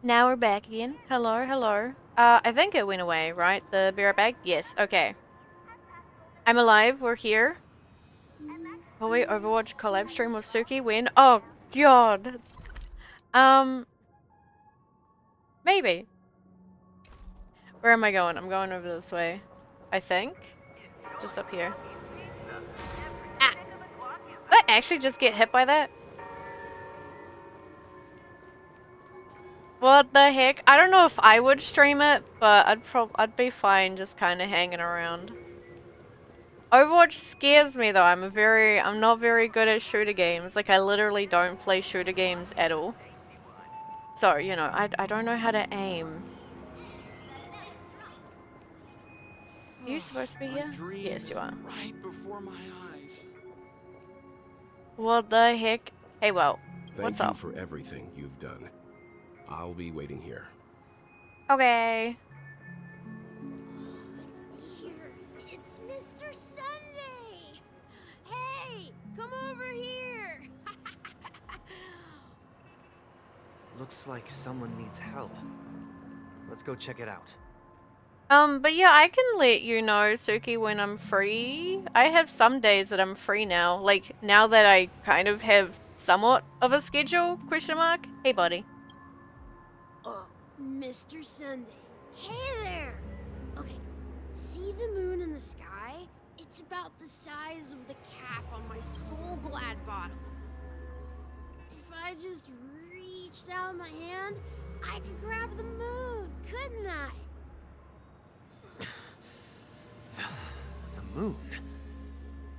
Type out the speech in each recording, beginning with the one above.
Now we're back again. Hello, hello. I think it went away, right? The bear bag? Yes, okay. I'm alive, we're here. Oh wait, Overwatch collab stream with Suki, when? Oh god. Um, maybe. Where am I going? I'm going over this way. I think. Just up here. Ah! Did I actually just get hit by that? What the heck? I don't know if I would stream it, but I'd be fine just kind of hanging around. Overwatch scares me though. I'm not very good at shooter games. Like I literally don't play shooter games at all. So, you know, I don't know how to aim. Are you supposed to be here? Yes, you are. Right before my eyes. What the heck? Hey, well, what's Thank you up? for everything you've done. I'll be waiting here. Okay. Dear, it's Mr. Sunday! Hey, come over here! Looks like someone needs help. Let's go check it out. But yeah, I can let you know, Suki, when I'm free. I have some days that I'm free now. Like, now that I kind of have somewhat of a schedule, question mark. Hey, buddy. Oh, Mr. Sunday. Hey there! Okay, see the moon in the sky? It's about the size of the cap on my Soul Glad bottle. If I just reached out my hand, I could grab the moon, couldn't I? The moon?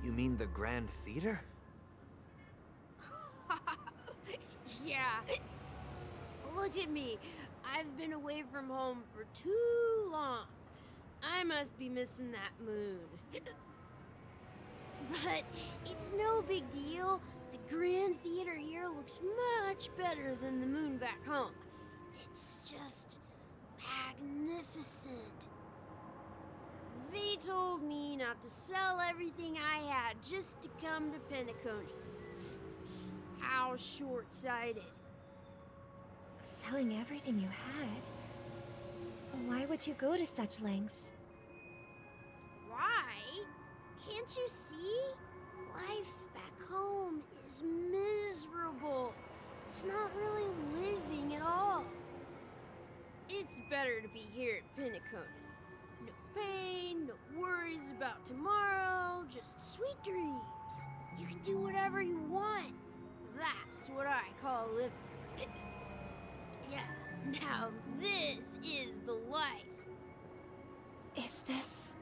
You mean the Grand Theater? Yeah. Look at me. I've been away from home for too long. I must be missing that moon. But it's no big deal. The Grand Theater here looks much better than the moon back home. It's just magnificent. They told me not to sell everything I had just to come to Penacony. How short-sighted. Selling everything you had? Why would you go to such lengths? Why? Can't you see? Life back home is miserable. It's not really living at all. It's better to be here at Penacony. No pain, no worries about tomorrow, just sweet dreams. You can do whatever you want. That's what I call living. Yeah, now this is the life. Is this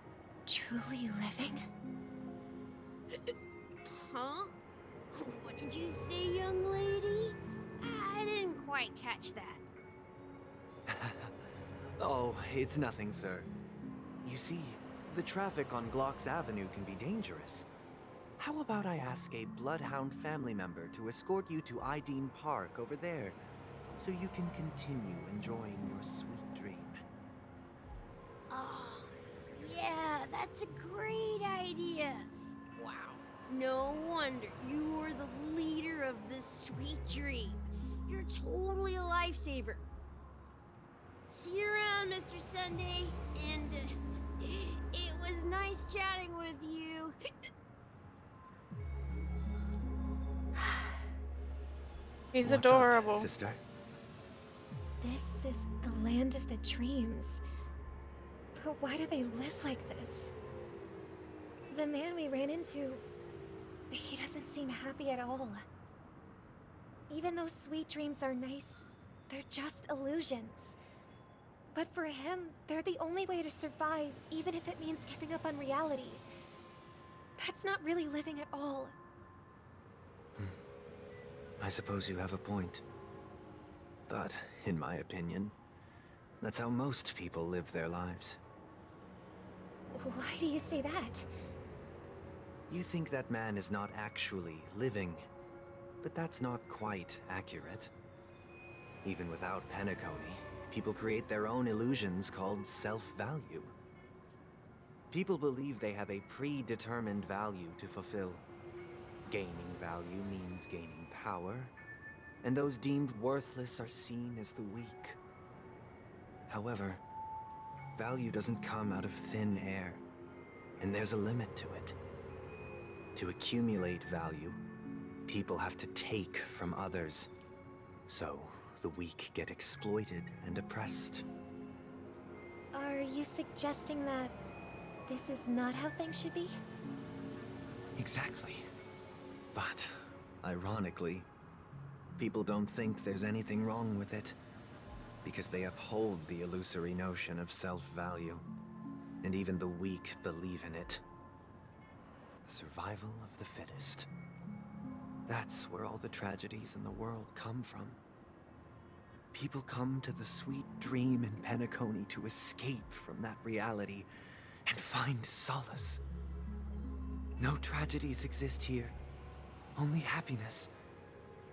truly living? Huh? What did you say, young lady? I didn't quite catch that. Oh, it's nothing, sir. You see, the traffic on Glocks Avenue can be dangerous. How about I ask a Bloodhound family member to escort you to Ideen Park over there, so you can continue enjoying your sweet dream? Oh, yeah, that's a great idea. Wow, no wonder you were the leader of this sweet dream. You're totally a lifesaver. See you around, Mr. Sunday, and it was nice chatting with you. He's What's adorable. up, sister? This is the land of the dreams. But why do they live like this? The man we ran into, he doesn't seem happy at all. Even though sweet dreams are nice, they're just illusions. But for him, they're the only way to survive, even if it means giving up on reality. That's not really living at all. I suppose you have a point. But, in my opinion, that's how most people live their lives. Why do you say that? You think that man is not actually living, but that's not quite accurate. Even without Penacony, people create their own illusions called self-value. People believe they have a predetermined value to fulfill. Gaining value means gaining power, and those deemed worthless are seen as the weak, However, value doesn't come out of thin air, and there's a limit to it. To accumulate value, people have to take from others. So, the weak get exploited and oppressed. Are you suggesting that this is not how things should be? Exactly. But, ironically, people don't think there's anything wrong with it, because they uphold the illusory notion of self-value, and even the weak believe in it. The survival of the fittest. That's where all the tragedies in the world come from. People come to the sweet dream in Penacony to escape from that reality and find solace. No tragedies exist here, only happiness,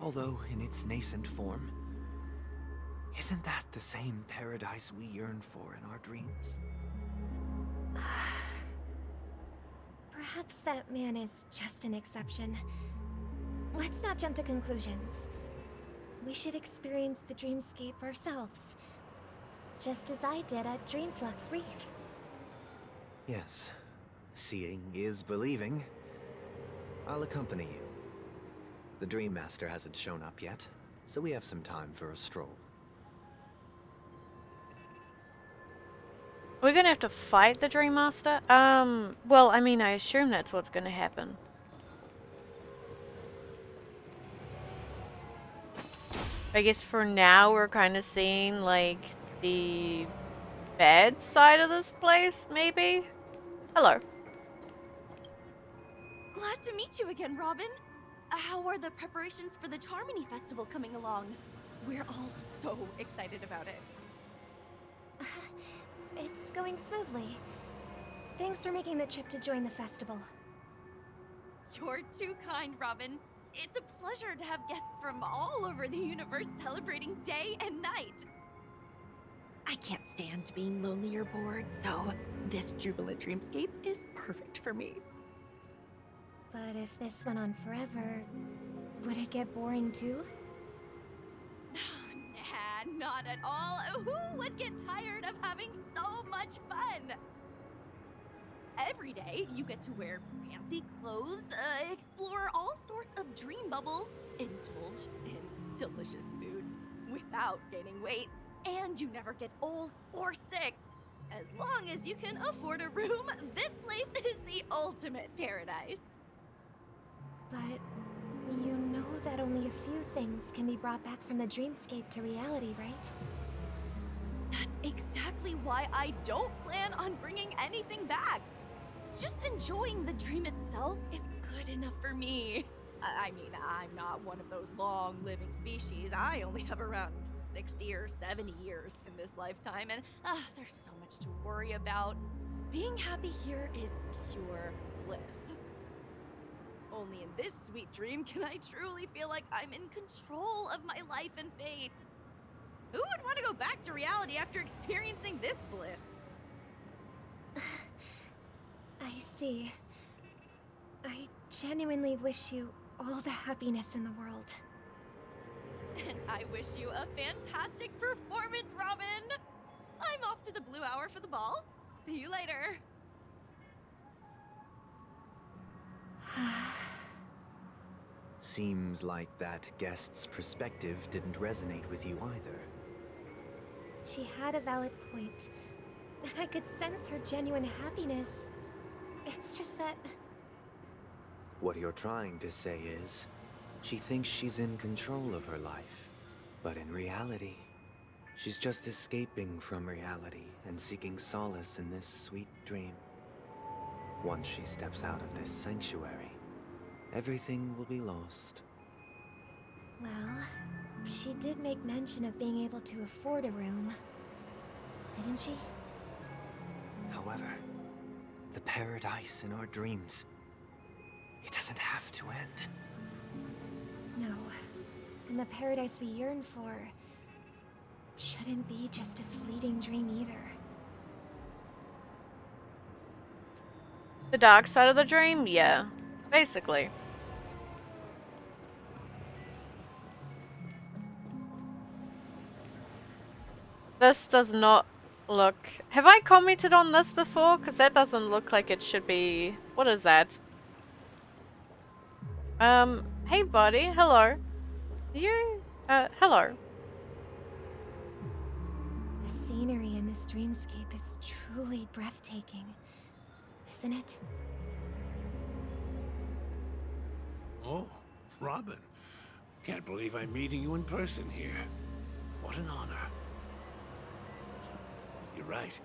although in its nascent form. Isn't that the same paradise we yearn for in our dreams? Perhaps that man is just an exception. Let's not jump to conclusions. We should experience the dreamscape ourselves, just as I did at Dreamflux Reef. Yes, seeing is believing. I'll accompany you. The Dream Master hasn't shown up yet, so we have some time for a stroll. We're gonna have to fight the Dream Master? Well, I mean, I assume that's what's gonna happen. I guess for now we're kind of seeing, like, the bad side of this place, maybe? Hello. Glad to meet you again, Robin. How are the preparations for the Charmony Festival coming along? We're all so excited about it. It's going smoothly. Thanks for making the trip to join the festival. You're too kind, Robin. It's a pleasure to have guests from all over the universe celebrating day and night. I can't stand being lonely or bored, so this jubilant dreamscape is perfect for me. But if this went on forever, would it get boring too? Nah, not at all. Who would get tired of having so much fun? Every day, you get to wear fancy clothes, explore all sorts of dream bubbles, indulge in delicious food without gaining weight, and you never get old or sick. As long as you can afford a room, this place is the ultimate paradise. But you know that only a few things can be brought back from the dreamscape to reality, right? That's exactly why I don't plan on bringing anything back. Just enjoying the dream itself is good enough for me. I mean, I'm not one of those long-living species. I only have around 60 or 70 years in this lifetime, and there's so much to worry about. Being happy here is pure bliss. Only in this sweet dream can I truly feel like I'm in control of my life and fate. Who would want to go back to reality after experiencing this bliss? I see. I genuinely wish you all the happiness in the world. And I wish you a fantastic performance, Robin! I'm off to the Blue Hour for the ball. See you later. Seems like that guest's perspective didn't resonate with you either. She had a valid point, and I could sense her genuine happiness. It's just that... What you're trying to say is, she thinks she's in control of her life, but in reality, she's just escaping from reality and seeking solace in this sweet dream. Once she steps out of this sanctuary, everything will be lost. Well, she did make mention of being able to afford a room, didn't she? However, the paradise in our dreams, it doesn't have to end. No. And the paradise we yearn for shouldn't be just a fleeting dream either. The dark side of the dream? Yeah, basically. This does not Look, have I commented on this before? Because that doesn't look like it should be... What is that? Hey buddy, hello. You, hello. The scenery in this dreamscape is truly breathtaking, isn't it? Oh, Robin. Can't believe I'm meeting you in person here. What an honor. You're right.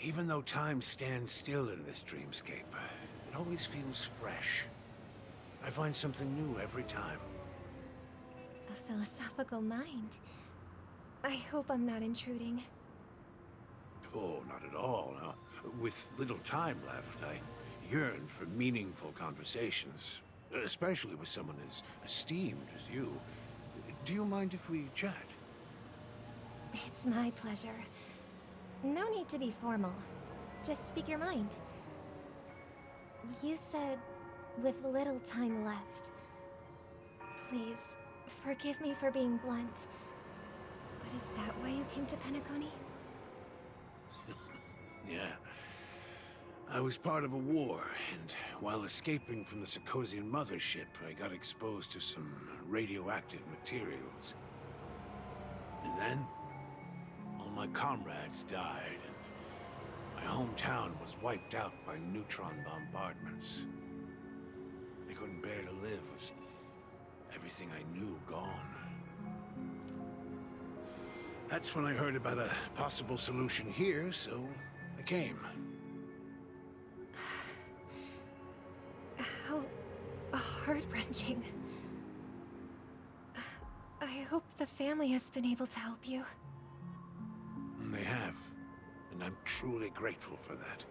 Even though time stands still in this dreamscape, it always feels fresh. I find something new every time. A philosophical mind. I hope I'm not intruding. Oh, not at all. No. With little time left, I yearn for meaningful conversations, especially with someone as esteemed as you. Do you mind if we chat? It's my pleasure. No need to be formal. Just speak your mind. You said, with little time left. Please, forgive me for being blunt. But is that why you came to Penacony? Yeah. I was part of a war, and while escaping from the Sarkosian mothership, I got exposed to some radioactive materials. And then, all my comrades died, and my hometown was wiped out by neutron bombardments. I couldn't bear to live with everything I knew gone. That's when I heard about a possible solution here, so I came. How heart-wrenching. I hope the family has been able to help you. They have, and I'm truly grateful for that.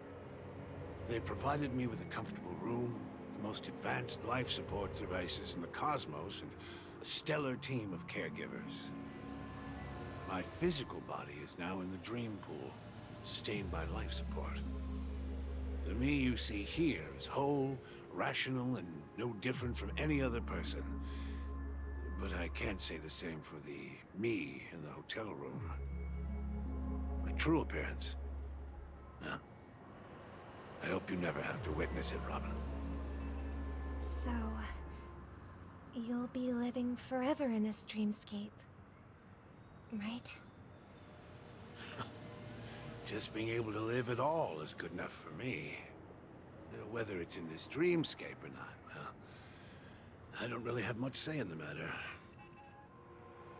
They provided me with a comfortable room, the most advanced life support devices in the cosmos, and a stellar team of caregivers. My physical body is now in the dream pool, sustained by life support. The me you see here is whole, rational, and no different from any other person. But I can't say the same for the me in the hotel room. My true appearance? No. I hope you never have to witness it, Robin. So, you'll be living forever in this dreamscape, right? Just being able to live at all is good enough for me. Whether it's in this dreamscape or not, well, I don't really have much say in the matter.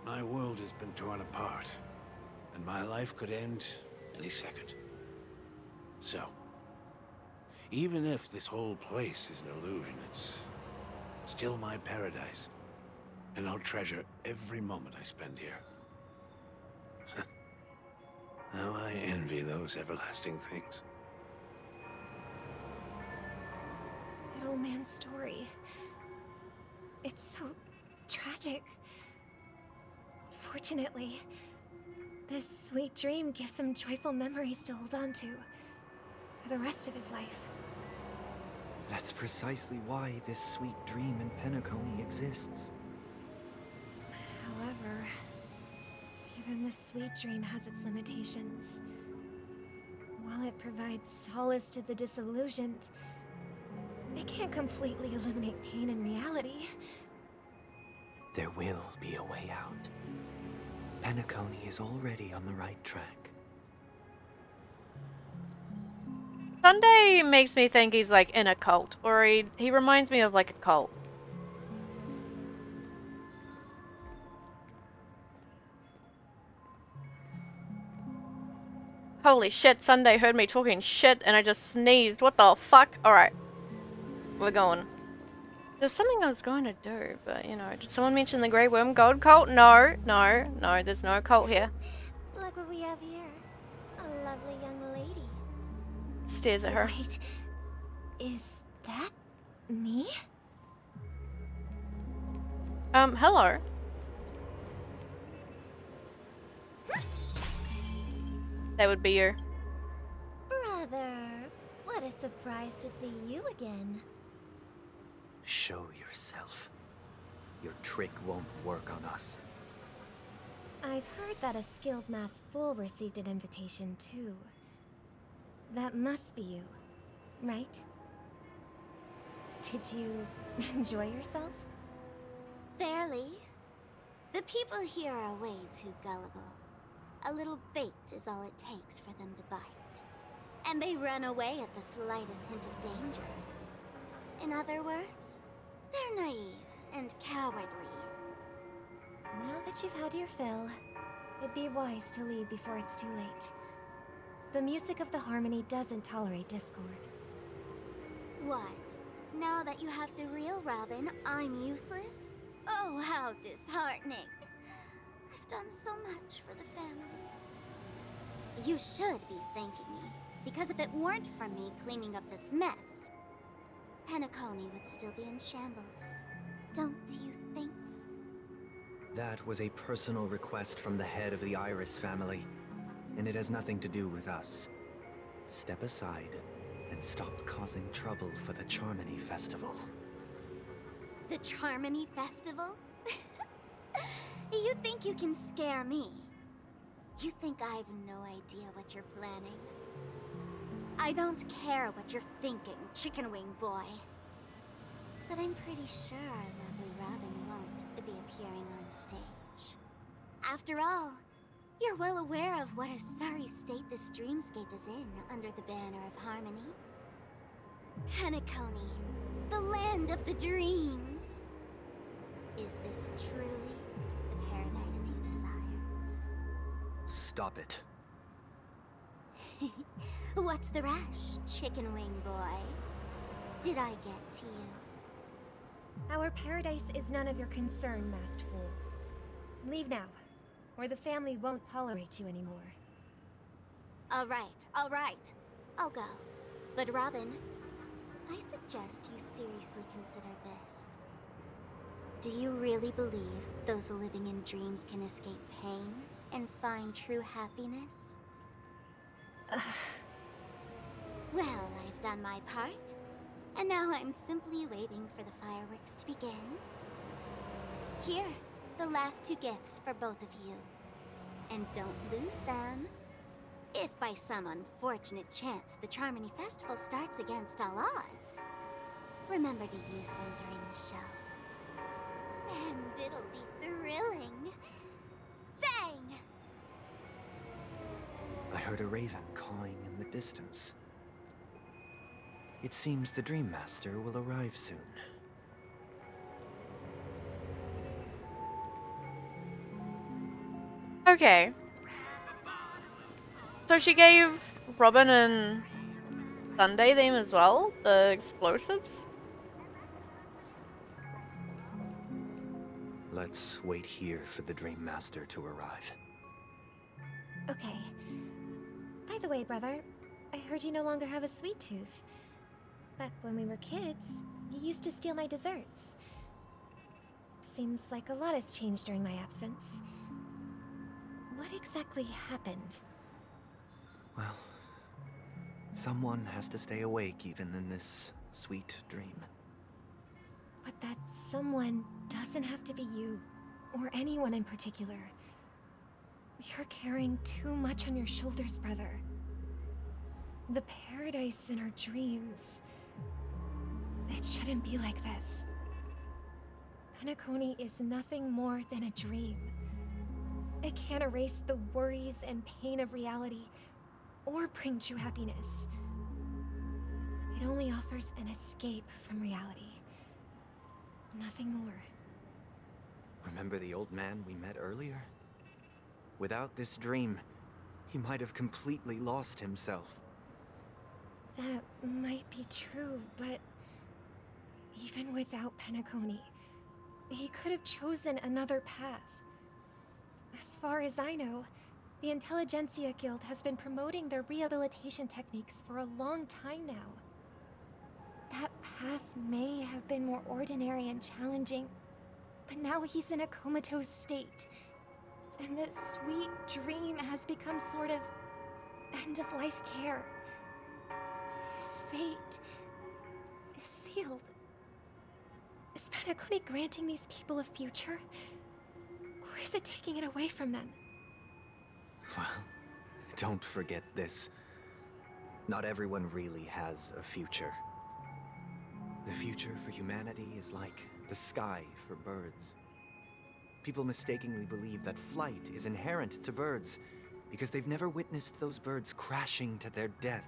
My world has been torn apart, and my life could end any second. So, even if this whole place is an illusion, it's still my paradise, and I'll treasure every moment I spend here. How I envy those everlasting things. That old man's story. It's so tragic. Fortunately, this sweet dream gives him joyful memories to hold on to for the rest of his life. That's precisely why this sweet dream in Penacony exists. However, even the sweet dream has its limitations. While it provides solace to the disillusioned, it can't completely eliminate pain in reality. There will be a way out. Penacony is already on the right track. Sunday makes me think he's like in a cult, or he reminds me of like a cult. Holy shit, Sunday heard me talking shit and I just sneezed. What the fuck? Alright. We're going. There's something I was going to do, but you know, did someone mention the Grey Worm Gold Cult? No, there's no cult here. Look what we have here. A lovely young lady. Stares at her. Wait, is that me? Hello. That would be you. Brother, what a surprise to see you again. Show yourself. Your trick won't work on us. I've heard that a skilled mass fool received an invitation too. That must be you, right? Did you enjoy yourself? Barely. The people here are way too gullible. A little bait is all it takes for them to bite. And they run away at the slightest hint of danger. In other words, they're naive and cowardly. Now that you've had your fill, it'd be wise to leave before it's too late. The music of the harmony doesn't tolerate discord. What? Now that you have the real Robin, I'm useless? Oh, how disheartening. I've done so much for the family. You should be thanking me, because if it weren't for me cleaning up this mess, Penacony would still be in shambles. Don't you think? That was a personal request from the head of the Iris family, and it has nothing to do with us. Step aside and stop causing trouble for the Charmony Festival. The Charmony Festival? You think you can scare me? You think I've no idea what you're planning? I don't care what you're thinking, Chicken Wing Boy. But I'm pretty sure our lovely Robin won't be appearing on stage. After all, you're well aware of what a sorry state this dreamscape is in under the banner of harmony. Penacony, the land of the dreams. Is this truly the paradise you desire? Stop it. What's the rush, Chicken Wing Boy? Did I get to you? Our paradise is none of your concern, masked fool. Leave now, or the family won't tolerate you anymore. All right. I'll go. But Robin, I suggest you seriously consider this. Do you really believe those living in dreams can escape pain and find true happiness? Well, I've done my part, and now I'm simply waiting for the fireworks to begin. Here, the last 2 gifts for both of you. And don't lose them. If by some unfortunate chance the Charmony Festival starts against all odds, remember to use them during the show. And it'll be thrilling. Bang! I heard a raven cawing in the distance. It seems the Dream Master will arrive soon. Okay. So she gave Robin and Sunday them as well, the explosives? Let's wait here for the Dream Master to arrive. Okay. By the way, brother, I heard you no longer have a sweet tooth. Back when we were kids, you used to steal my desserts. Seems like a lot has changed during my absence. What exactly happened? Well, someone has to stay awake even in this sweet dream. But that someone doesn't have to be you, or anyone in particular. You're carrying too much on your shoulders, brother. The paradise in our dreams. It shouldn't be like this. Penacony is nothing more than a dream. It can't erase the worries and pain of reality, or bring true happiness. It only offers an escape from reality. Nothing more. Remember the old man we met earlier? Without this dream, he might have completely lost himself. That might be true, but even without Penacony, he could have chosen another path. As far as I know, the Intelligentsia Guild has been promoting their rehabilitation techniques for a long time now. That path may have been more ordinary and challenging, but now he's in a comatose state. And this sweet dream has become sort of end-of-life care. His fate is sealed. Is Penacony granting these people a future? Or is is it taking it away from them? Well, don't forget this. Not everyone really has a future. The future for humanity is like the sky for birds. People mistakenly believe that flight is inherent to birds because they've never witnessed those birds crashing to their death.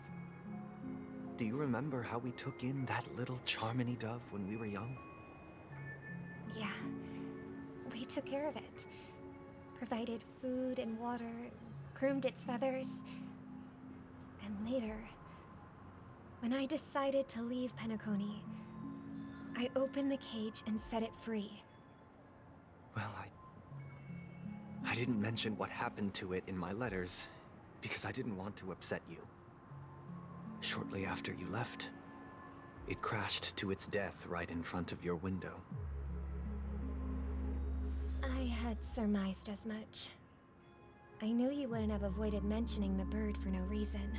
Do you remember how we took in that little Charmony dove when we were young? Yeah. We took care of it. Provided food and water, groomed its feathers. And later, when I decided to leave Penacony, I opened the cage and set it free. Well, I didn't mention what happened to it in my letters because I didn't want to upset you. Shortly after you left, it crashed to its death right in front of your window. I had surmised as much. I knew you wouldn't have avoided mentioning the bird for no reason.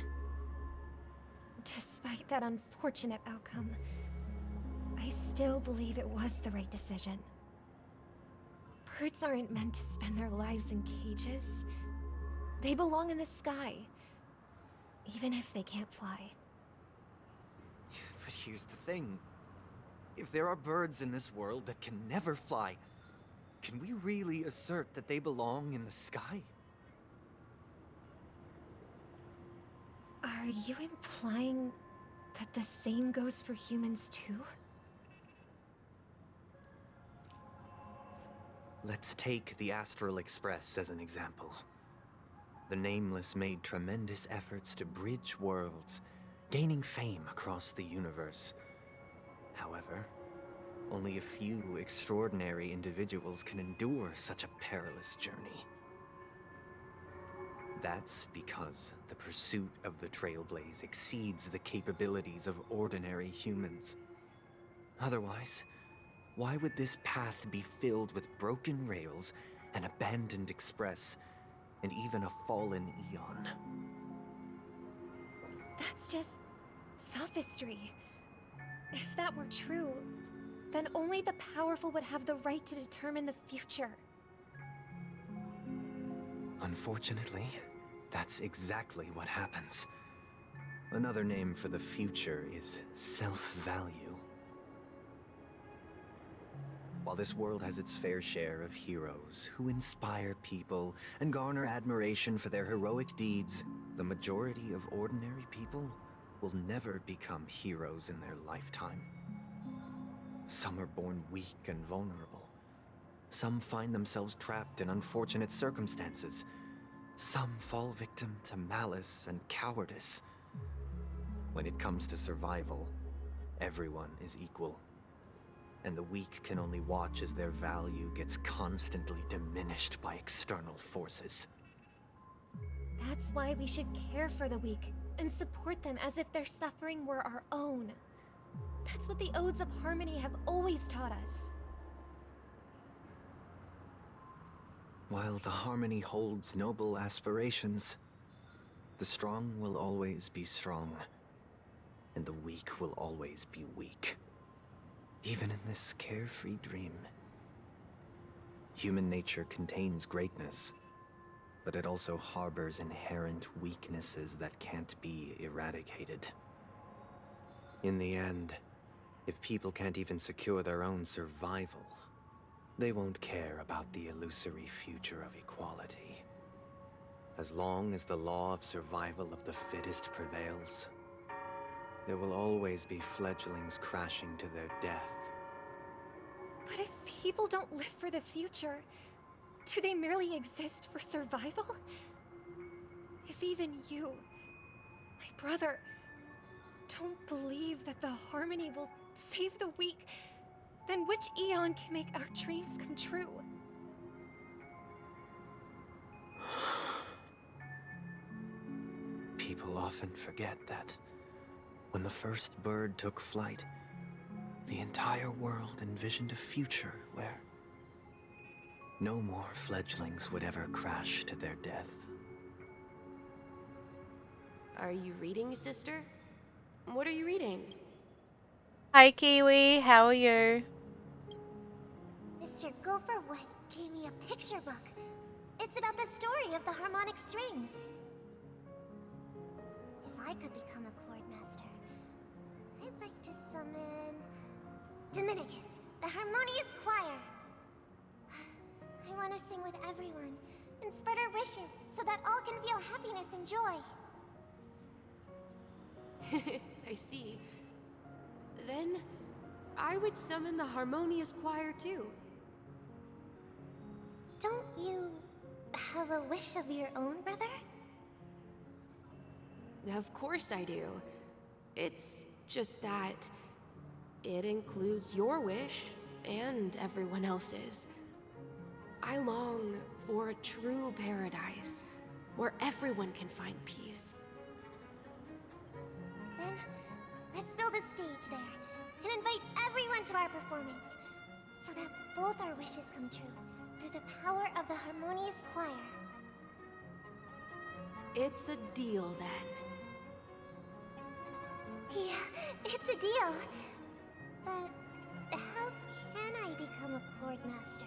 Despite that unfortunate outcome, I still believe it was the right decision. Birds aren't meant to spend their lives in cages. They belong in the sky, even if they can't fly. But here's the thing. If there are birds in this world that can never fly, can we really assert that they belong in the sky? Are you implying that the same goes for humans too? Let's take the Astral Express as an example. The Nameless made tremendous efforts to bridge worlds, gaining fame across the universe. However, only a few extraordinary individuals can endure such a perilous journey. That's because the pursuit of the Trailblaze exceeds the capabilities of ordinary humans. Otherwise, why would this path be filled with broken rails, an abandoned express, and even a fallen Eon? That's just sophistry. If that were true, then only the powerful would have the right to determine the future. Unfortunately, that's exactly what happens. Another name for the future is self-value. While this world has its fair share of heroes who inspire people and garner admiration for their heroic deeds, the majority of ordinary people will never become heroes in their lifetime. Some are born weak and vulnerable. Some find themselves trapped in unfortunate circumstances. Some fall victim to malice and cowardice. When it comes to survival, everyone is equal. And the weak can only watch as their value gets constantly diminished by external forces. That's why we should care for the weak and support them as if their suffering were our own. That's what the Odes of Harmony have always taught us. While the Harmony holds noble aspirations, the strong will always be strong, and the weak will always be weak. Even in this carefree dream. Human nature contains greatness, but it also harbors inherent weaknesses that can't be eradicated. In the end, if people can't even secure their own survival, they won't care about the illusory future of equality. As long as the law of survival of the fittest prevails, there will always be fledglings crashing to their death. But if people don't live for the future, do they merely exist for survival? If even you, my brother, don't believe that the Harmony will save the weak, then which Eon can make our dreams come true? People often forget that when the first bird took flight, the entire world envisioned a future where no more fledglings would ever crash to their death. Are you reading, sister? What are you reading? Hi Kiwi, how are you? Mr. Gopher White gave me a picture book. It's about the story of the harmonic strings. If I could become a chord master, I'd like to summon Dominicus, the harmonious choir. I want to sing with everyone and spread our wishes so that all can feel happiness and joy. I see. Then I would summon the harmonious choir too. Don't you have a wish of your own, brother? Of course I do. It's just that it includes your wish and everyone else's. I long for a true paradise where everyone can find peace. Then, let's build a stage there and invite everyone to our performance so that both our wishes come true through the power of the harmonious choir. It's a deal then. Yeah, it's a deal. But how can I become a chord master?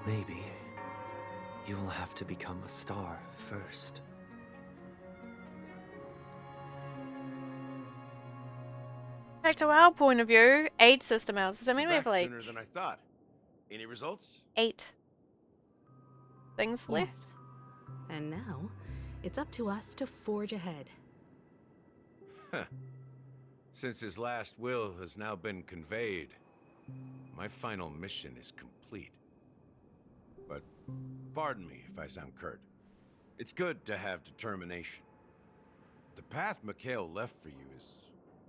Maybe you'll have to become a star first. Back to our point of view, 8 system hours. Does that mean we have Back like sooner than I thought. Any results? 8 things left? Yes. And now, it's up to us to forge ahead. Huh. Since his last will has now been conveyed, my final mission is complete. But pardon me if I sound curt. It's good to have determination. The path Mikhail left for you is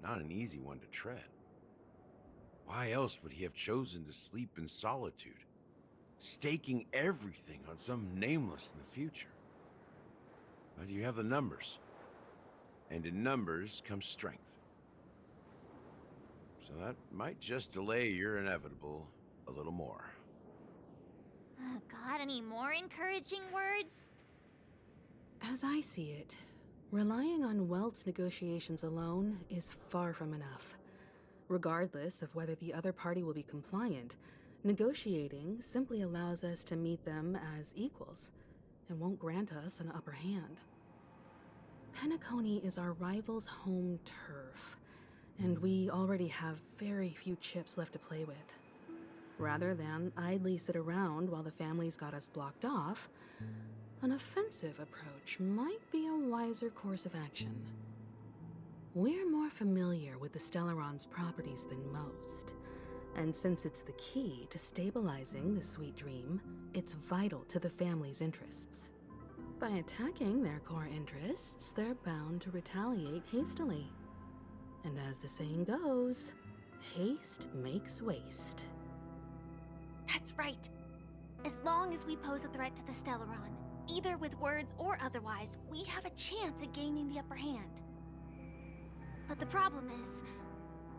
not an easy one to tread. Why else would he have chosen to sleep in solitude, staking everything on some nameless in the future? But you have the numbers, and in numbers comes strength. So that might just delay your inevitable a little more. Got any more encouraging words? As I see it, relying on Welt's negotiations alone is far from enough. Regardless of whether the other party will be compliant, negotiating simply allows us to meet them as equals, and won't grant us an upper hand. Penacony is our rival's home turf, and we already have very few chips left to play with. Rather than idly sit around while the family's got us blocked off, an offensive approach might be a wiser course of action. We're more familiar with the Stellaron's properties than most, and since it's the key to stabilizing the sweet dream, it's vital to the family's interests. By attacking their core interests, they're bound to retaliate hastily. And as the saying goes, haste makes waste. That's right. As long as we pose a threat to the Stellaron, either with words or otherwise, we have a chance at gaining the upper hand. But the problem is,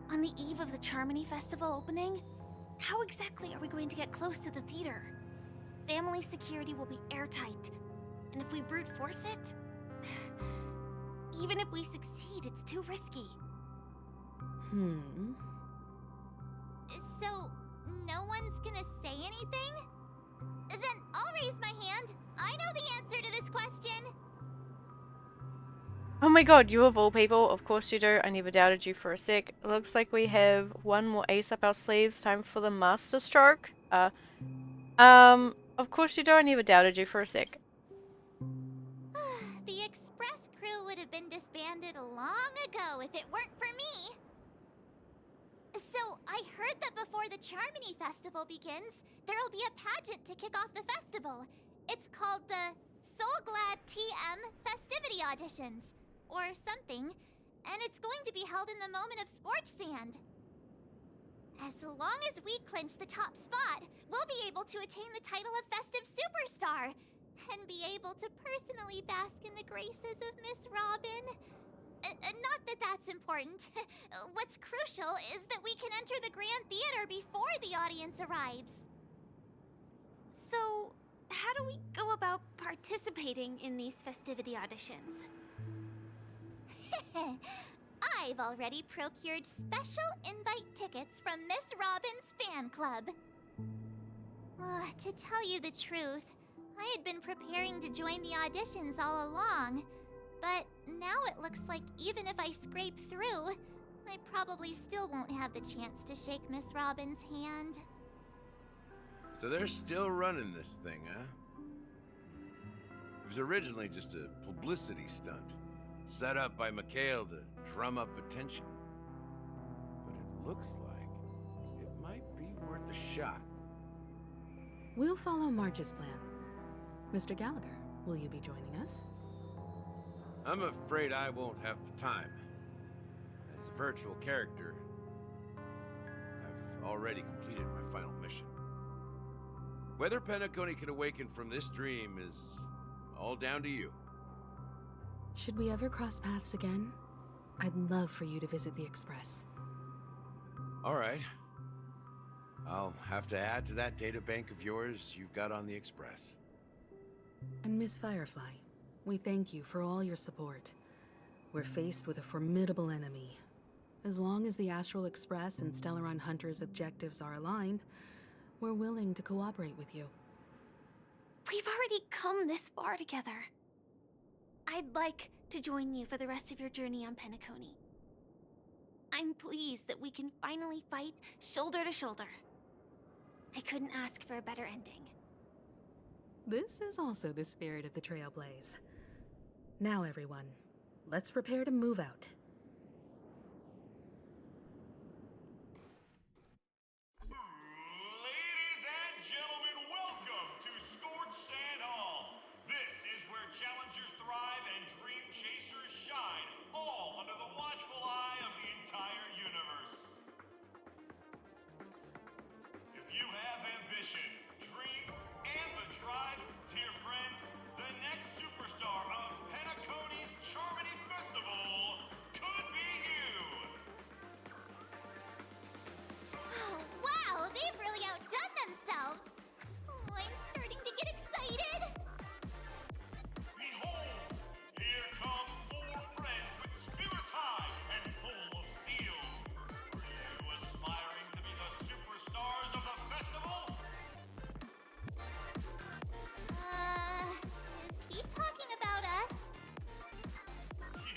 on the eve of the Charmony Festival opening, how exactly are we going to get close to the theater? Family security will be airtight, and if we brute force it, even if we succeed, it's too risky. So, no one's gonna say anything? Then I'll raise my hand. I know the answer to this question. Oh my god, you of all people, of course you do. I never doubted you for a sec. It looks like we have one more ace up our sleeves. Time for the master stroke. Of course you do. I never doubted you for a sec. The Express crew would have been disbanded long ago if it weren't for me. So, I heard that before the Charmony Festival begins, there'll be a pageant to kick off the festival. It's called the Soulglad TM Festivity Auditions, or something, and it's going to be held in the moment of Scorch Sand. As long as we clinch the top spot, we'll be able to attain the title of Festive Superstar, and be able to personally bask in the graces of Miss Robin. Not that that's important. What's crucial is that we can enter the Grand Theater before the audience arrives. So, how do we go about participating in these festivity auditions? I I've already procured special invite tickets from Miss Robin's fan club. To tell you the truth, I had been preparing to join the auditions all along, but now it looks like even if I scrape through, I probably still won't have the chance to shake Miss Robin's hand. So they're still running this thing, huh? It was originally just a publicity stunt, set up by Mikhail to drum up attention. But it looks like it might be worth a shot. We'll follow Marge's plan. Mr. Gallagher, will you be joining us? I'm afraid I won't have the time. As a virtual character, I've already completed my final mission. Whether Penacony can awaken from this dream is all down to you. Should we ever cross paths again? I'd love for you to visit the Express. All right. I'll have to add to that data bank of yours you've got on the Express. And Miss Firefly, we thank you for all your support. We're faced with a formidable enemy. As long as the Astral Express and Stellaron Hunter's objectives are aligned, we're willing to cooperate with you. We've already come this far together. I'd like to join you for the rest of your journey on Penacony. I'm pleased that we can finally fight shoulder to shoulder. I couldn't ask for a better ending. This is also the spirit of the Trailblaze. Now, everyone, let's prepare to move out. Ladies and gentlemen, welcome to Scorched Sand Hall. This is where challengers thrive and dream chasers shine, all under the watchful eye of the entire universe. If you have ambition, dream, and the drive, dear friend, the next superstar of Penacony's Charmony Festival could be you. Oh, wow, they've really outdone themselves. Oh, I'm starting to get excited. Behold, here come 4 friends with spirits high and full of steel. Are you aspiring to be the superstars of the festival? Is he talking about us?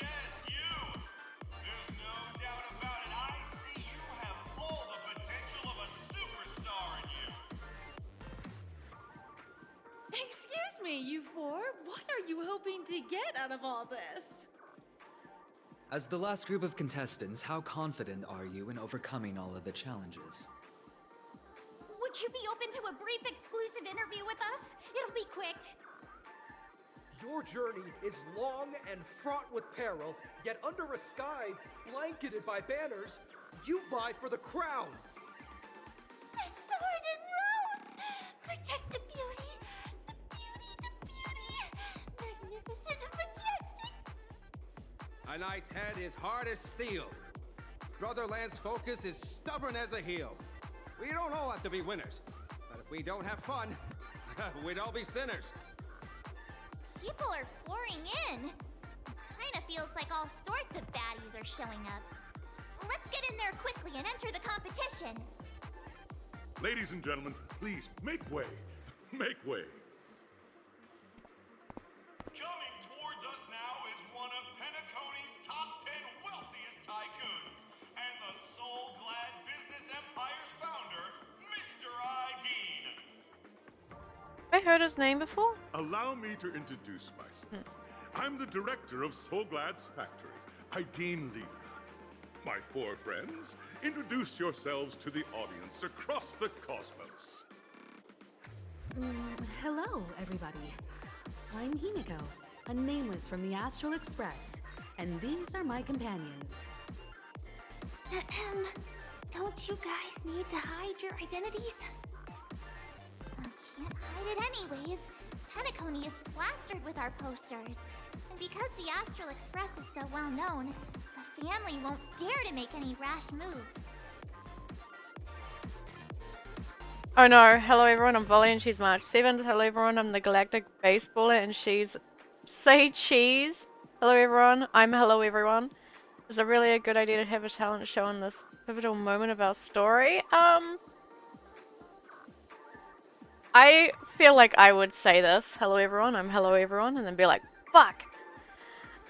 Yes, you! There's no doubt about it. I see you have all the potential of a superstar in you. Excuse me, you four. What are you hoping to get out of all this? As the last group of contestants, how confident are you in overcoming all of the challenges? Would you be open to a brief exclusive interview with us? It'll be quick. Your journey is long and fraught with peril, yet under a sky blanketed by banners, you vie for the crown. The sword and rose! Protect the beauty! The beauty, the beauty! Magnificent and majestic! A knight's head is hard as steel. Brotherland's focus is stubborn as a heel. We don't all have to be winners, but if we don't have fun, we'd all be sinners. People are pouring in. Kinda feels like all sorts of baddies are showing up. Let's get in there quickly and enter the competition. Ladies and gentlemen, please make way. Make way. Coming towards us now is one of Penacony's top 10 wealthiest tycoons and the soul-glad business empire's founder, Mr. Dean. Have I heard his name before? Allow me to introduce myself. I'm the director of Soulglad's factory, Ideen Leader. My 4 friends, introduce yourselves to the audience across the cosmos. Hello, everybody. I'm Himiko, a nameless from the Astral Express, and these are my companions. Don't you guys need to hide your identities? Can't hide it anyways. Penacony is plastered with our posters. And because the Astral Express is so well known, the family won't dare to make any rash moves. Oh no, hello everyone, I'm Volley and she's March 7th. Hello everyone, I'm the Galactic Baseballer and she's Say Cheese. Hello everyone, I'm Hello everyone. Is it really a good idea to have a talent show in this pivotal moment of our story? I feel like I would say this. Hello everyone, I'm hello everyone, and then be like, fuck!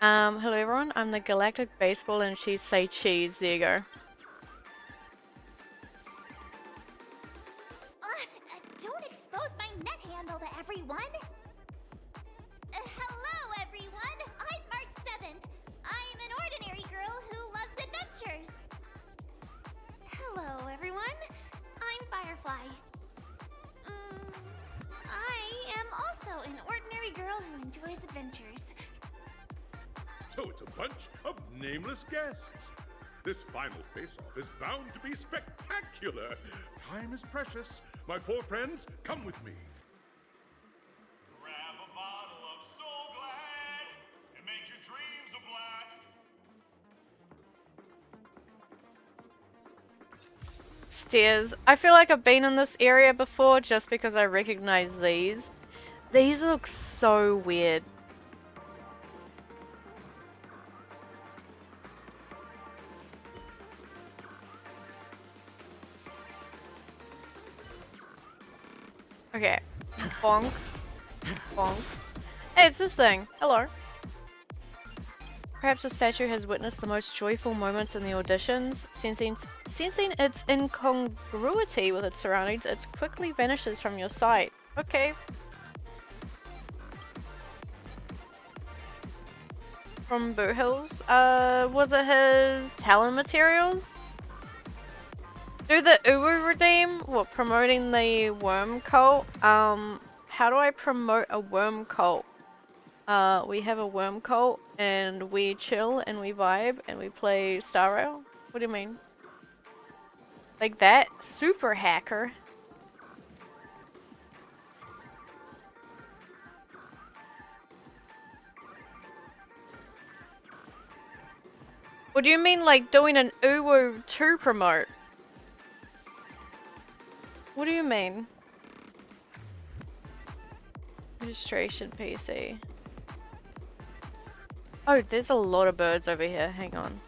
Hello everyone, I'm the Galactic Baseball and Cheese Say Cheese. There you go. Don't expose my net handle to everyone! Hello, everyone! I'm March 7th. I'm an ordinary girl who loves adventures. Hello, everyone. I'm Firefly. I am also an ordinary girl who enjoys adventures. So it's a bunch of nameless guests. This final face-off is bound to be spectacular. Time is precious. My 4 friends, come with me. Grab a bottle of Soul Glad and make your dreams a blast. Stairs. I feel like I've been in this area before just because I recognize these. These look so weird. Okay. Bonk. Bonk. Hey, it's this thing. Hello. Perhaps the statue has witnessed the most joyful moments in the auditions. Sensing its incongruity with its surroundings, it quickly vanishes from your sight. Okay. From Boo Hills. Was it his talent materials? Do the Uwu redeem? What, promoting the worm cult? How do I promote a worm cult? We have a worm cult, and we chill, and we vibe, and we play Starrail? What do you mean? Like that? Super hacker. What do you mean, like doing an Uwu to promote? What do you mean? Registration PC. Oh, there's a lot of birds over here. Hang on.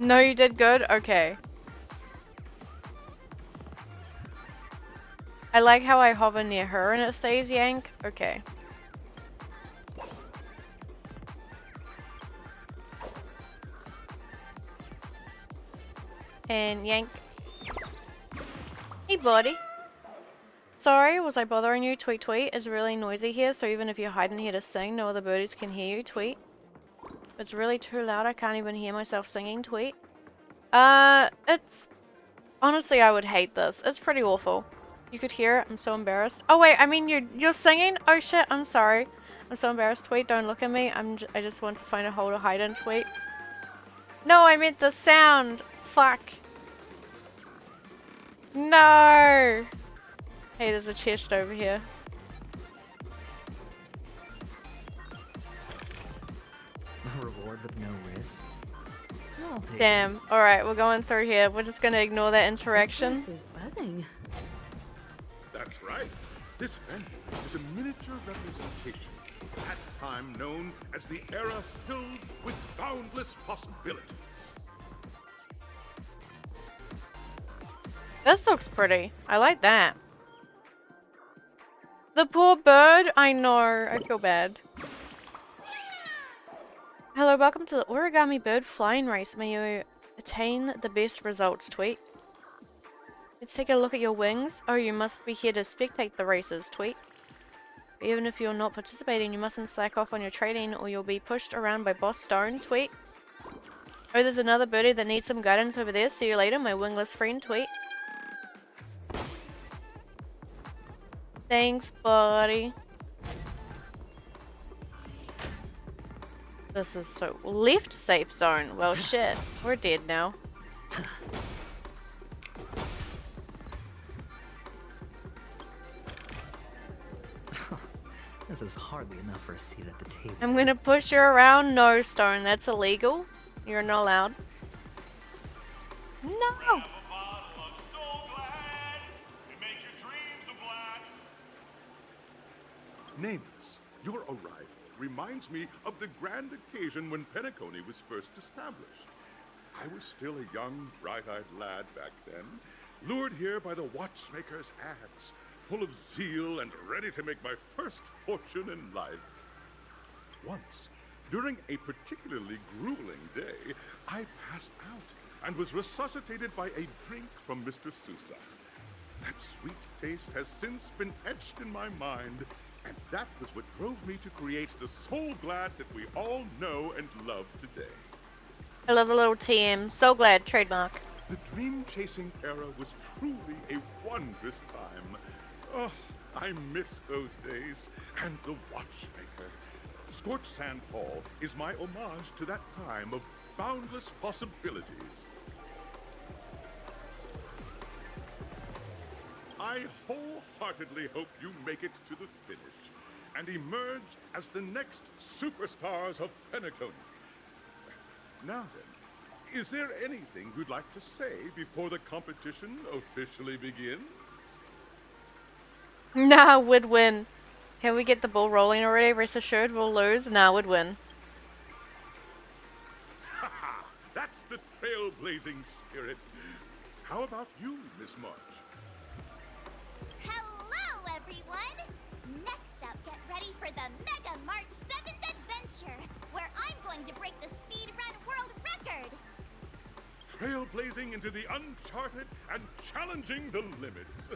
No, you did good? Okay. I like how I hover near her and it stays yank. Okay. And yank. Hey, buddy. Sorry, was I bothering you? Tweet tweet. It's really noisy here, so even if you're hiding here to sing, no other birdies can hear you. Tweet. It's really too loud, I can't even hear myself singing. Tweet. It's... Honestly, I would hate this. It's pretty awful. You could hear it. I'm so embarrassed. Oh wait, I mean you're singing? Oh shit, I'm sorry. I'm so embarrassed. Tweet, don't look at me. I just want to find a hole to hide in. Tweet. No, I meant the sound. Fuck. No. Hey, there's a chest over here. A reward with no risk. I'll take Damn. it. Alright, we're going through here. We're just gonna ignore that interaction. This is buzzing. That's right. This venue is a miniature representation of that time known as the era filled with boundless possibilities. This looks pretty. I like that. The poor bird. I know. I feel bad. Hello, welcome to the Origami Bird Flying Race. May you attain the best results. Tweet. Let's take a look at your wings. Oh, you must be here to spectate the races. Tweet. Even if you're not participating, you mustn't slack off on your training or you'll be pushed around by Boss Stone. Tweet. Oh, there's another birdie that needs some guidance over there. See you later, my wingless friend. Tweet. Thanks, buddy. This is so... Left safe zone. Well, shit. We're dead now. This is hardly enough for a seat at the table. I'm gonna push you around. No, Stone. That's illegal. You're not allowed. No! Nameless, your arrival reminds me of the grand occasion when Penacony was first established. I was still a young, bright-eyed lad back then, lured here by the watchmaker's ads, full of zeal and ready to make my first fortune in life. Once, during a particularly grueling day, I passed out and was resuscitated by a drink from Mr. Sousa. That sweet taste has since been etched in my mind, and that was what drove me to create the Soul Glad that we all know and love today. I love a little TM. So glad, trademark. The dream-chasing era was truly a wondrous time. Oh, I miss those days, and the watchmaker. Scorched Sand Hall is my homage to that time of boundless possibilities. I wholeheartedly hope you make it to the finish and emerge as the next superstars of Penacony. Now then, is there anything you'd like to say before the competition officially begins? Nah, would win. Can we get the ball rolling already? Rest assured we'll lose. Nah, would win. Haha, that's the trailblazing spirit. How about you, Miss March? Hello, everyone! Next up, get ready for the Mega March 7th Adventure, where I'm going to break the speedrun world record! Trailblazing into the uncharted and challenging the limits.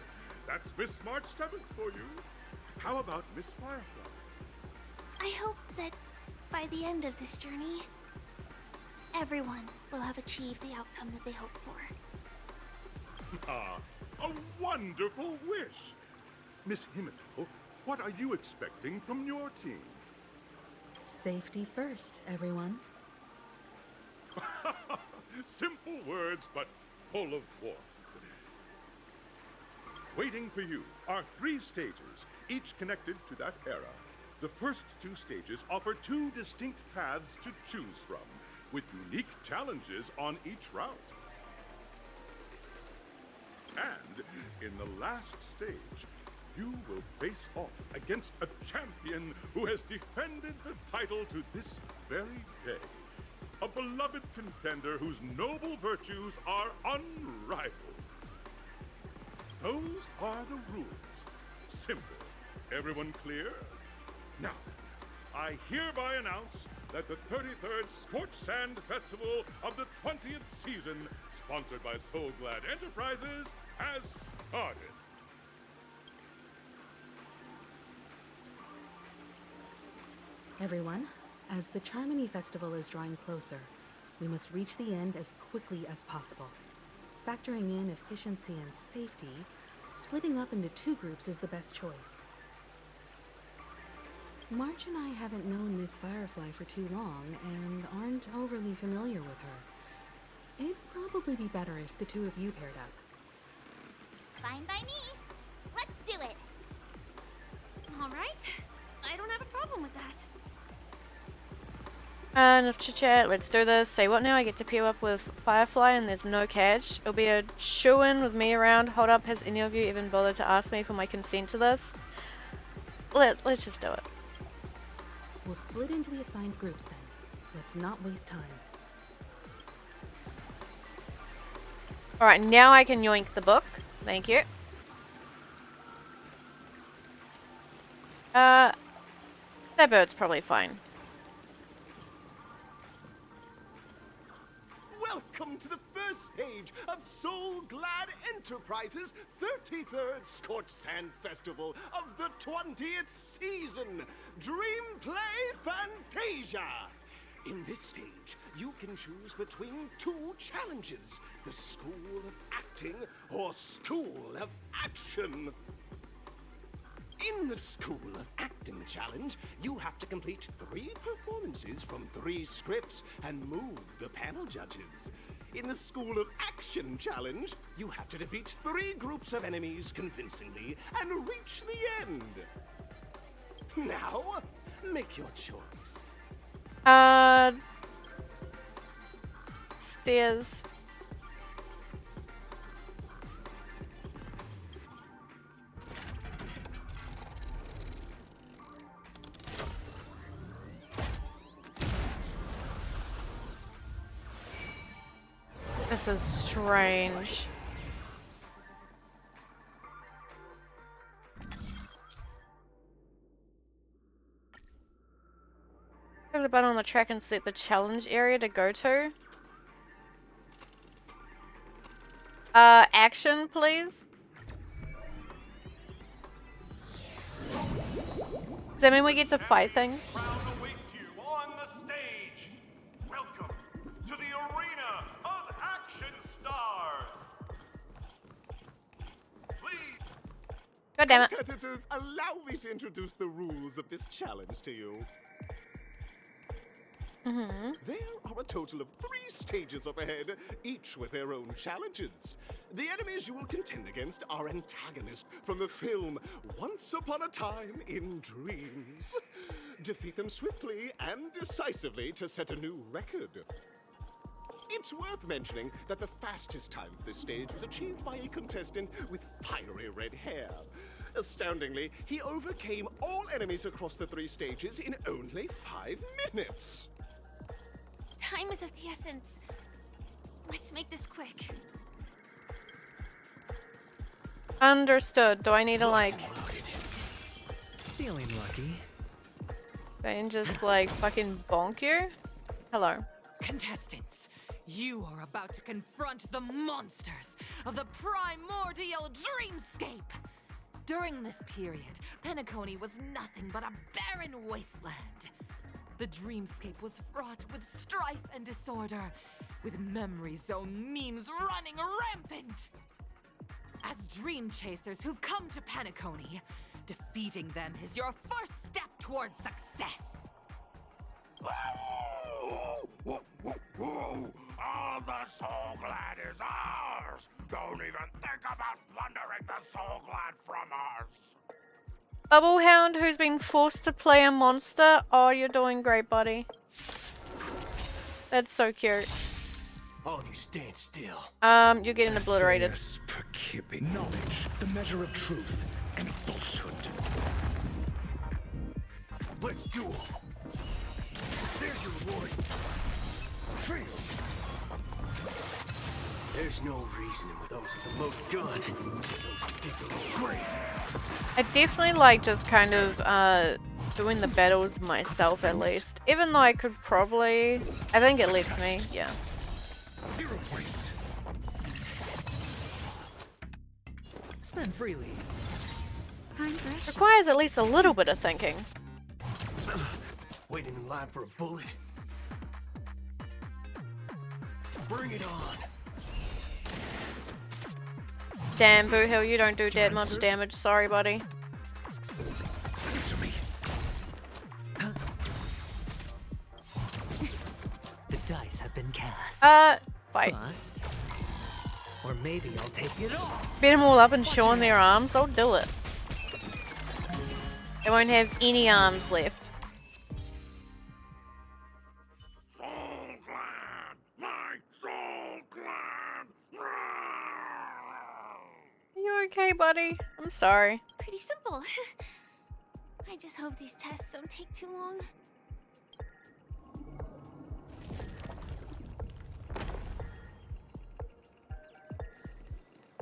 That's Miss March 7th for you. How about Miss Firefly? I hope that by the end of this journey, everyone will have achieved the outcome that they hoped for. Ah, a wonderful wish! Miss Himiko, what are you expecting from your team? Safety first, everyone. Simple words, but full of warmth. Waiting for you are 3 stages, each connected to that era. The first 2 stages offer 2 distinct paths to choose from, with unique challenges on each route. And in the last stage, you will face off against a champion who has defended the title to this very day. A beloved contender whose noble virtues are unrivaled. Those are the rules. Simple. Everyone clear? Now, I hereby announce that the 33rd Scorched Sand Festival of the 20th season, sponsored by Soul Glad Enterprises, has started. Everyone, as the Charmony Festival is drawing closer, we must reach the end as quickly as possible. Factoring in efficiency and safety, splitting up into 2 groups is the best choice. March and I haven't known Miss Firefly for too long and aren't overly familiar with her. It'd probably be better if the 2 of you paired up. Fine by me. Let's do it. All right. I don't have a problem with that. Enough chit chat, let's do this. Say what now? I get to pair up with Firefly and there's no catch. It'll be a shoo-in with me around. Hold up, has any of you even bothered to ask me for my consent to this? Let's just do it. We'll split into the assigned groups then. Let's not waste time. Alright, now I can yoink the book. Thank you. That bird's probably fine. Welcome to the first stage of Soul Glad Enterprises' 33rd Scorched Sand Festival of the 20th season, Dream Play Fantasia. In this stage, you can choose between 2 challenges, the School of Acting or School of Action. In the School of Acting challenge, you have to complete 3 performances from 3 scripts and move the panel judges. In the School of Action challenge, you have to defeat 3 groups of enemies convincingly and reach the end. Now, make your choice. Stairs. This is strange. Click the button on the track and select the challenge area to go to. Action, please. Does that mean we get to fight things? Crown awaits you on the stage. Welcome to the arena of action stars. Please. God damn it. Competitors, allow me to introduce the rules of this challenge to you. There are a total of 3 stages up ahead, each with their own challenges. The enemies you will contend against are antagonists from the film Once Upon a Time in Dreams. Defeat them swiftly and decisively to set a new record. It's worth mentioning that the fastest time for this stage was achieved by a contestant with fiery red hair. Astoundingly, he overcame all enemies across the 3 stages in only 5 minutes. Time is of the essence. Let's make this quick. Understood. Do I need to like... Feeling lucky. and just like fucking bonk you? Hello. Contestants, you are about to confront the monsters of the primordial dreamscape. During this period, Penacony was nothing but a barren wasteland. The dreamscape was fraught with strife and disorder, with memory zone memes running rampant. As dream chasers who've come to Penacony, defeating them is your first step towards success. All the Soul Glad is ours! Don't even think about plundering the Soul Glad from us! Bubblehound who's been forced to play a monster. Oh, you're doing great, buddy. That's so cute. All of you stand still. You're getting obliterated. Knowledge, the measure of truth and falsehood. Let's duel. There's your reward. Feel. There's no reasoning with those with a loaded gun. Those who dig their own grave. I definitely like just kind of doing the battles myself at least. Even though I could probably... I think it left me, yeah. 0 points. Spend freely. Requires at least a little bit of thinking. Waiting in line for a bullet. Bring it on. Damn, Boo Hill, you don't do that much damage. Sorry, buddy. Answer me. The dice have been cast. Fight. Bust. Or maybe I'll take it all. Beat them all up and show on their arms. I'll do it. They won't have any arms left. Soul Glad! My Soul Glad! Are you okay, buddy? I'm sorry. Pretty simple. I just hope these tests don't take too long.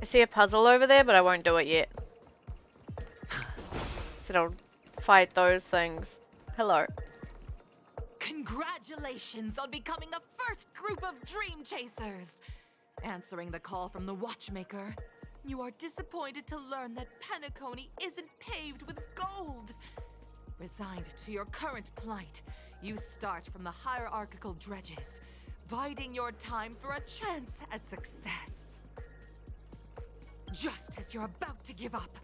I see a puzzle over there, but I won't do it yet. So I'll fight those things. Hello. Congratulations on becoming the first group of dream chasers! Answering the call from the watchmaker, you are disappointed to learn that Penacony isn't paved with gold. Resigned to your current plight, you start from the hierarchical dredges, biding your time for a chance at success. Just as you're about to give up,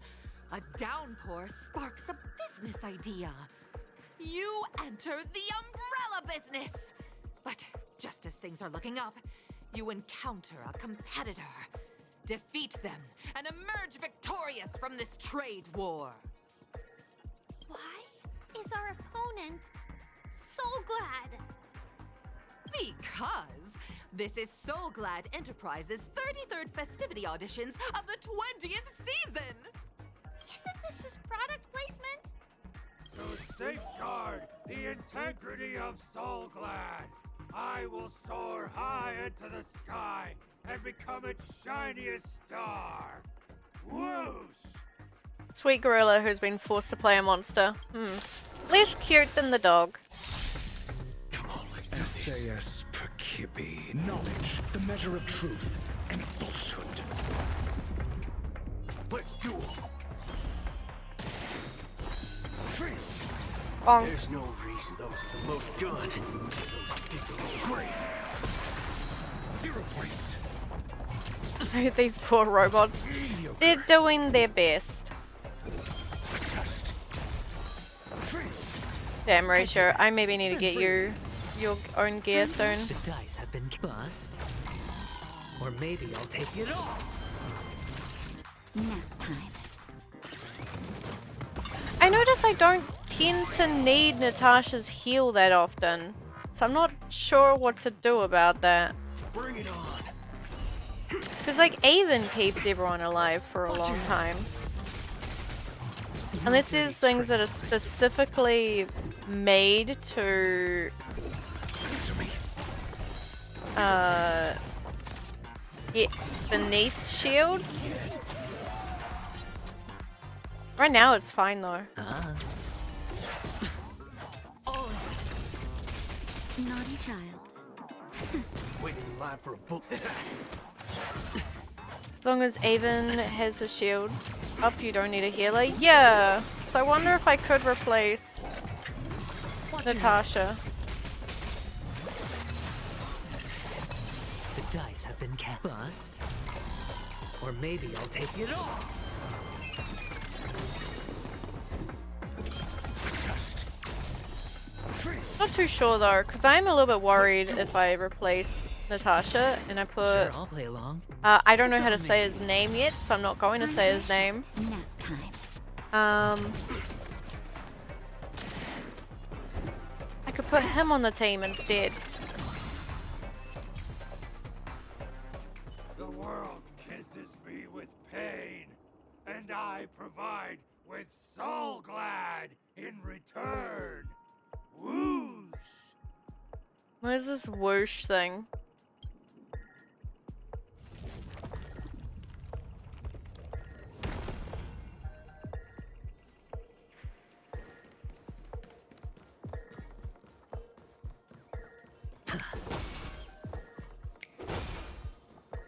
a downpour sparks a business idea. You enter the umbrella business! But just as things are looking up, you encounter a competitor. Defeat them and emerge victorious from this trade war. Why is our opponent Soul Glad? Because this is Soul Glad Enterprises' 33rd festivity auditions of the 20th season! Isn't this just product placement? To safeguard the integrity of Soul Glad, I will soar high into the sky and become its shiniest star. Whoosh! Sweet gorilla who's been forced to play a monster. Less cute than the dog. SAS per Kibbe. Knowledge, the measure of truth and falsehood. Let's do it. Bonk. There's no reason those with the loaded gun, those who dig their own grave. 0 points. These poor robots. They're doing their best. Damn, Ratio. I maybe need to get you your own gear soon. The dice have been bust. Or maybe I'll take it all. Nap time. I notice I don't tend to need Natasha's heal that often, so I'm not sure what to do about that. Bring it on. Because like Avon keeps everyone alive for a long time. Unless there's things that are specifically made to get beneath shields. Right now it's fine though. Naughty child. Waiting in line for a book. As long as Avon has the shields up, you don't need a healer. Yeah. So I wonder if I could replace Natasha. The dice have been bust. Or maybe I'll take it all. Not too sure though, because I'm a little bit worried if I replace Natasha and I put... Sure, I'll play along. I don't know how to say his name yet, so I'm not going to say his name. Nap time. I could put him on the team instead. The world kisses me with pain, and I provide with Soul Glad in return. Whoosh! What is this whoosh thing?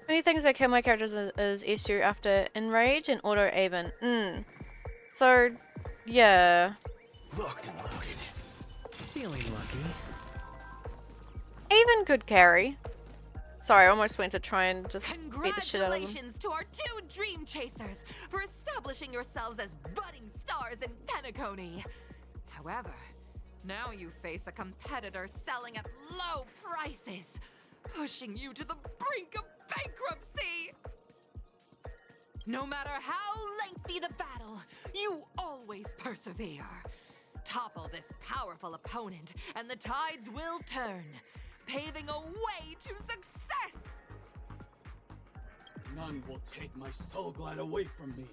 Many things that kill my characters is issue after enrage and auto Avon. So, yeah. Locked and loaded. Feeling lucky. Avon could carry. Sorry, I almost went to try and just beat the shit out of them. Congratulations to our 2 Dream Chasers for establishing yourselves as budding stars in Penacony. However, now you face a competitor selling at low prices, pushing you to the brink of bankruptcy. No matter how lengthy the battle, you always persevere. Topple this powerful opponent, and the tides will turn, paving a way to success! None will take my Soul Glad away from me.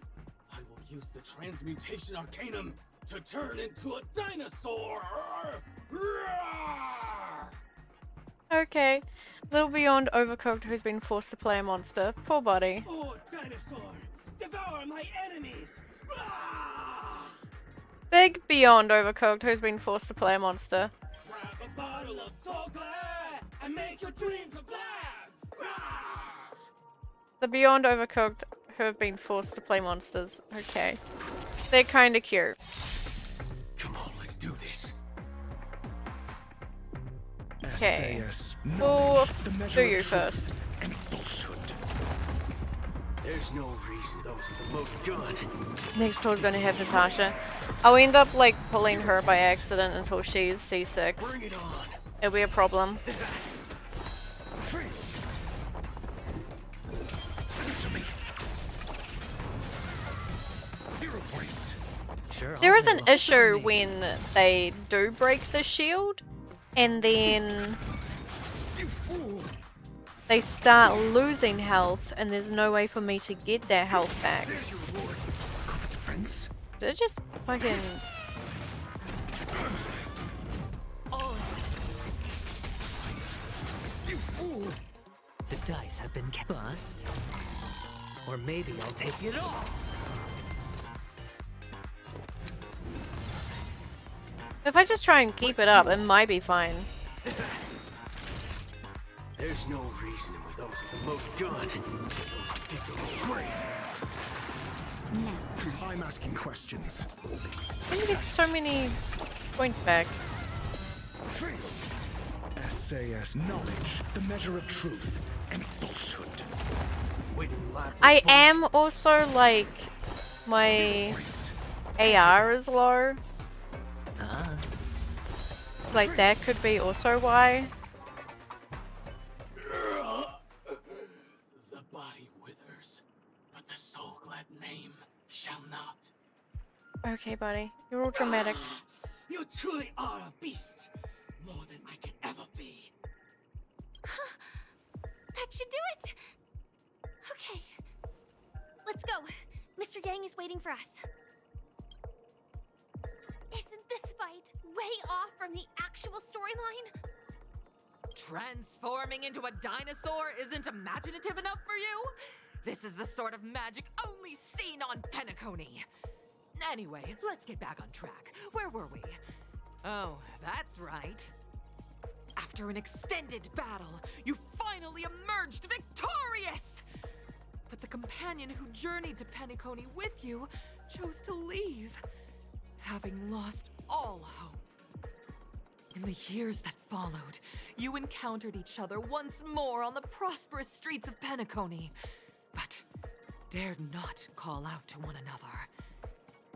I will use the Transmutation Arcanum to turn into a dinosaur! Okay. Little Beyond Overcooked who's been forced to play a monster. Poor buddy. Oh, dinosaur! Devour my enemies! Big Beyond Overcooked who's been forced to play a monster. Grab a bottle of Soul Glad and make your dreams a blast! The Beyond Overcooked who have been forced to play monsters. Okay. They're kinda cute. Come on, let's do this. Okay. SAS Well, the do measure you of first. truth and falsehood. There's no reason those with a loaded gun. Next call's gonna have Natasha. I'll end up like pulling her by accident until she's C6. Bring it on. It'll be a problem. Answer me. 0 points. Sure, There I'll is play an along. issue when they do break the shield and then You fool. they start losing health and there's no way for me to get their health back. There's your reward. Quick defense. Did it just fucking... You fool. The dice have been bust. Or maybe I'll take it all. If I just try and keep it up, it might be fine. There's no reasoning with those with the loaded gun. Those who dig their own grave. I'm asking questions. I can get so many points back. SAS knowledge, the measure of truth and falsehood. I am also like my AR is low. Like that could be also why. The body withers, but the soul glad name shall not. Okay, buddy. You're all dramatic. You truly are a beast, more than I can ever be. That should do it! Okay. Let's go. Mr. Yang is waiting for us. Isn't this fight way off from the actual storyline? Transforming into a dinosaur isn't imaginative enough for you? This is the sort of magic only seen on Penacony. Anyway, let's get back on track. Where were we? Oh, that's right. After an extended battle, you finally emerged victorious! But the companion who journeyed to Penacony with you chose to leave, having lost all hope. In the years that followed, you encountered each other once more on the prosperous streets of Penacony, but dared not call out to one another.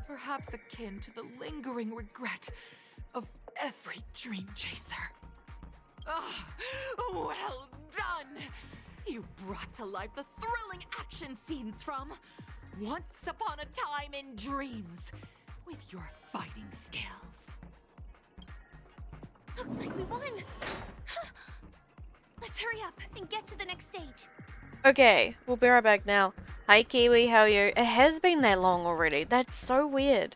Perhaps akin to the lingering regret of every dream chaser. Ah, well done! You brought to life the thrilling action scenes from Once Upon a Time in Dreams with your fighting skills. Looks like we won! Let's hurry up and get to the next stage. Okay, we'll be right back now. Hi Kiwi, how are you? It has been that long already. That's so weird.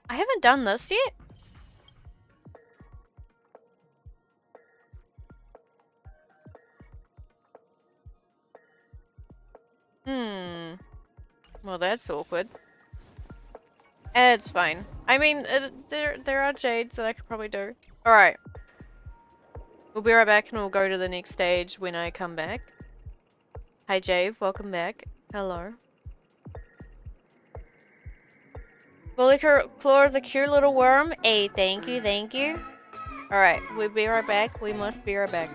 I haven't done this yet. Well, that's awkward. It's fine. I mean, there are jades that I could probably do. Alright. We'll be right back and we'll go to the next stage when I come back. Hi Jave, welcome back. Hello. Bulliker Claw is a cute little worm. Hey, thank you, thank you. Alright, we'll be right back. We must be right back.